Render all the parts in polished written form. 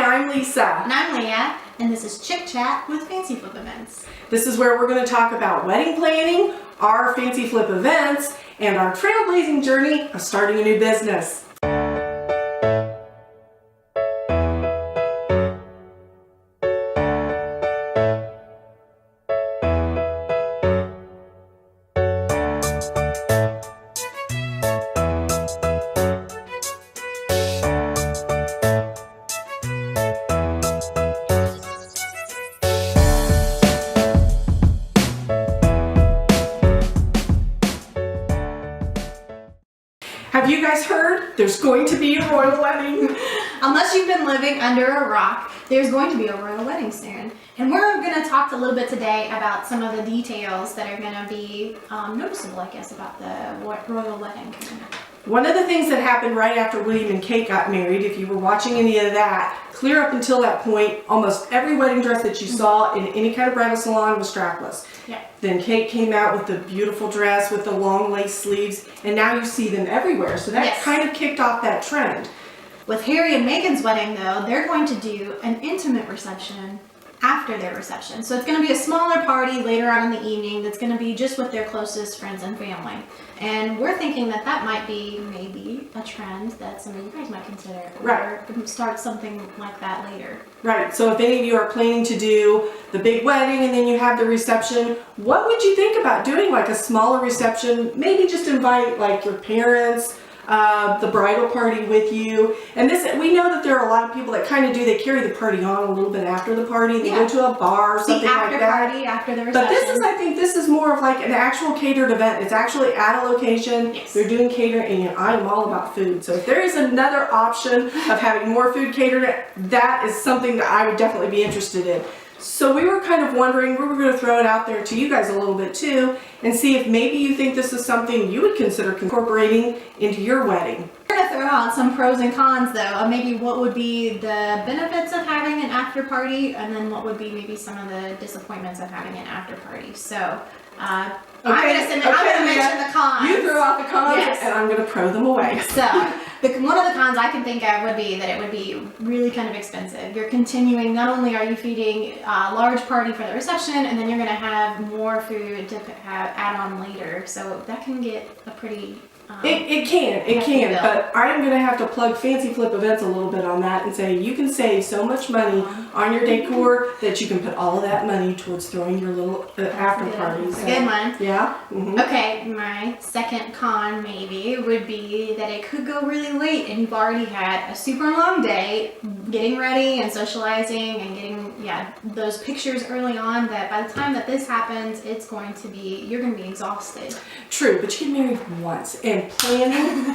I'm Lisa. And I'm Leah, and this is Chick Chat with Fancy Flip Events. This is where we're going to talk about wedding planning, our Fancy Flip events, and our trailblazing journey of starting a new business. Have you guys heard? There's going to be a royal wedding. Unless you've been living under a rock, there's going to be a royal wedding soon. And we're going to talk a little bit today about some of the details that are going to be noticeable, I guess, about the royal wedding. One of the things that happened right after William and Kate got married, if you were watching any of that, clear up until that point, almost every wedding dress that you saw in any kind of bridal salon was strapless. Yeah. Then Kate came out with the beautiful dress with the long lace sleeves, and now you see them everywhere. So that kind of kicked off that trend. With Harry and Meghan's wedding, though, they're going to do an intimate reception after their reception. So it's going to be a smaller party later on in the evening that's going to be just with their closest friends and family. And we're thinking that that might be maybe a trend that some of you guys might consider. Right. Or start something like that later. Right. So if any of you are planning to do the big wedding and then you have the reception, what would you think about doing like a smaller reception? Maybe just invite like your parents, the bridal party with you. And this, we know that there are a lot of people that kind of do, they carry the party on a little bit after the party. They go to a bar or something like that. The after party after the reception. But this is, I think this is more of like an actual catered event. It's actually at a location. Yes. They're doing catering, and I'm all about food. So if there is another option of having more food catered, that is something that I would definitely be interested in. So we were kind of wondering, we were going to throw it out there to you guys a little bit too, and see if maybe you think this is something you would consider incorporating into your wedding. We're going to throw out some pros and cons though, of maybe what would be the benefits of having an after party, and then what would be maybe some of the disappointments of having an after party. So I'm going to mention the cons. You throw out the cons, yes, and I'm going to pro them away. So one of the cons I can think of would be that it would be really kind of expensive. You're continuing, not only are you feeding a large party for the reception, and then you're going to have more food to add on later. So that can get a pretty... It can, but I'm going to have to plug Fancy Flip Events a little bit on that and say you can save so much money on your decor that you can put all of that money towards throwing your little after party. That's a good one. Yeah. Mm-hmm. Okay, my second con maybe would be that it could go really late and you've already had a super long day getting ready and socializing and getting those pictures early on, that by the time that this happens, you're going to be exhausted. True, but you get married once, and planning.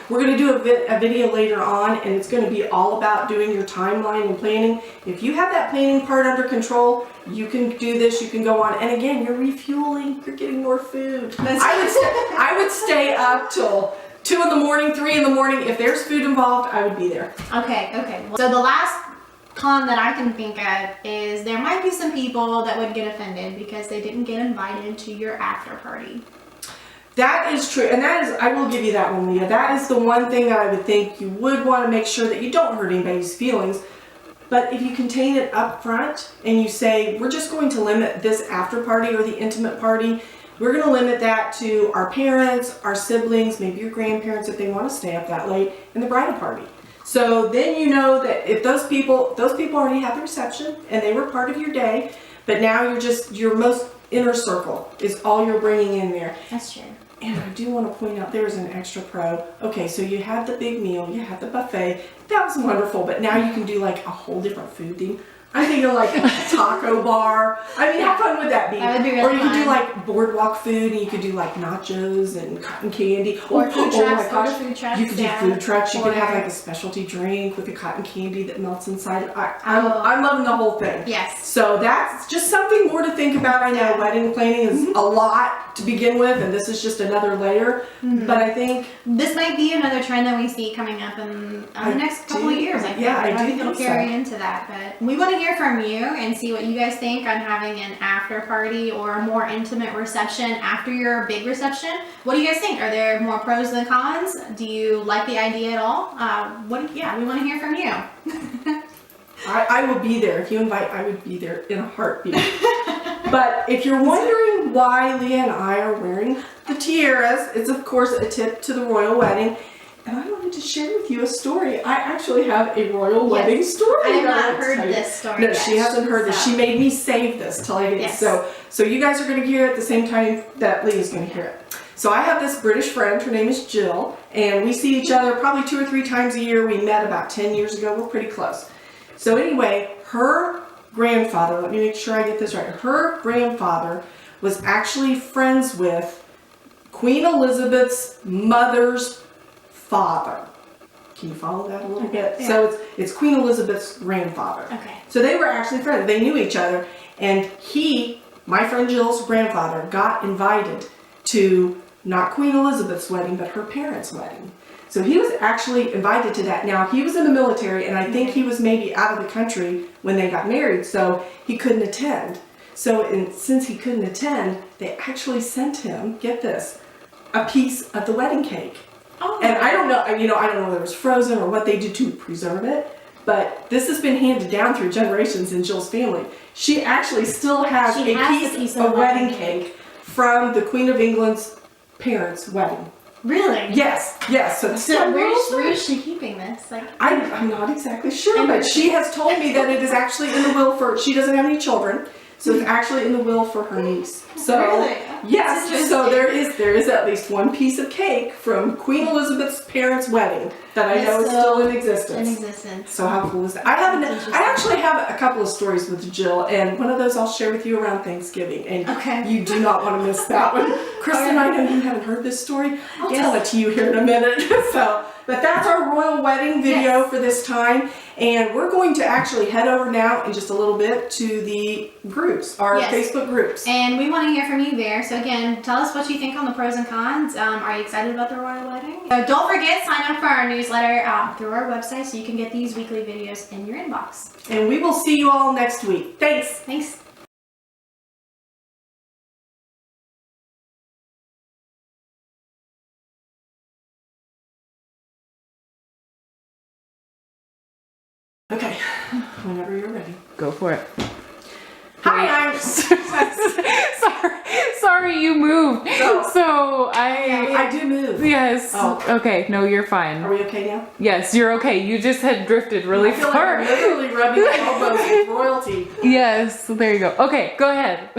We're going to do a video later on, and it's going to be all about doing your timeline and planning. If you have that planning part under control, you can do this, you can go on, and again, you're refueling, you're getting more food. I would stay up till 2 in the morning, 3 in the morning. If there's food involved, I would be there. Okay. So the last con that I can think of is there might be some people that would get offended because they didn't get invited to your after party. That is true, and that is, I will give you that one, Leah. That is the one thing that I would think you would want to make sure that you don't hurt anybody's feelings. But if you contain it up front and you say, we're just going to limit this after party or the intimate party, we're going to limit that to our parents, our siblings, maybe your grandparents if they want to stay up that late, and the bridal party. So then you know that if those people already had the reception and they were part of your day, but now your most inner circle is all you're bringing in there. That's true. And I do want to point out there's an extra pro. Okay, so you had the big meal, you had the buffet. That was wonderful, but now you can do like a whole different food thing. I'm thinking like a taco bar. I mean, how fun would that be? That would be really Or you could fun. do like boardwalk food, and you could do like nachos and cotton candy. Or food trucks. My gosh. Food trucks. You could do food trucks. You could have like a specialty drink with the cotton candy that melts inside. I'm loving the whole thing. Yes. So that's just something more to think about. I know wedding planning is a lot to begin with, and this is just another layer. But I think this might be another trend that we see coming up in the next couple of years. I think Yeah, I do think it'll think carry so. into that. But we want to hear from you and see what you guys think on having an after party or a more intimate reception after your big reception. What do you guys think? Are there more pros than cons? Do you like the idea at all? We want to hear from you. I will be there. If you invite, I would be there in a heartbeat. But if you're wondering why Leah and I are wearing the tiaras, it's of course a tip to the royal wedding. And I wanted to share with you a story. I actually have a royal wedding story. I have that not I'll heard tell you. this story No, yet. she hasn't heard this. She made me save this till I get Yes. So you guys are going to hear it at the same time that Leah's going to hear it. So I have this British friend. Her name is Jill, and we see each other probably 2 or 3 times a year. We met about 10 years ago. We're pretty close. So anyway, her grandfather, let me make sure I get this right. Her grandfather was actually friends with Queen Elizabeth's mother's father. Can you follow that a little bit? Yeah. So it's Queen Elizabeth's grandfather. Okay. So they were actually friends. They knew each other. And my friend Jill's grandfather, got invited to not Queen Elizabeth's wedding, but her parents' wedding. So he was actually invited to that. Now, he was in the military, and I think he was maybe out of the country when they got married, so he couldn't attend. Since he couldn't attend, they actually sent him, get this, a piece of the wedding cake. Oh. And I don't know, I don't know whether it was frozen or what they did to preserve it, but this has been handed down through generations in Jill's family. She actually still has She a has piece of wedding cake from the Queen of England's parents' wedding. Really? Yes. So where is she keeping this? Like, I'm not exactly sure, but she has told me that it is actually in the will for, she doesn't have any children, so it's actually in the will for her niece. So, really? yes, That's so there is at least one piece of cake from Queen Elizabeth's parents' wedding that I know is still in existence. So how cool is that? I actually have a couple of stories with Jill, and one of those I'll share with you around Thanksgiving, and you do not want to miss that one. Kristen, I know you haven't heard this story. I'll tell it to you here in a minute. But that's our royal wedding video for this time, and we're going to actually head over now in just a little bit to the groups, our Facebook groups. And we want to hear from you there. So again, tell us what you think on the pros and cons. Are you excited about the royal wedding? So don't forget, sign up for our newsletter through our website so you can get these weekly videos in your inbox. And we will see you all next week. Thanks. Thanks. Okay, whenever you're ready. Go for it. Hi, I'm Sorry, you moved. No. So I do move. Yes. Oh. Okay. No, you're fine. Are we okay now? Yes, you're okay. You just had drifted really I feel far. like I'm literally rubbing elbows with royalty. Yes. There you go. Okay. Go ahead.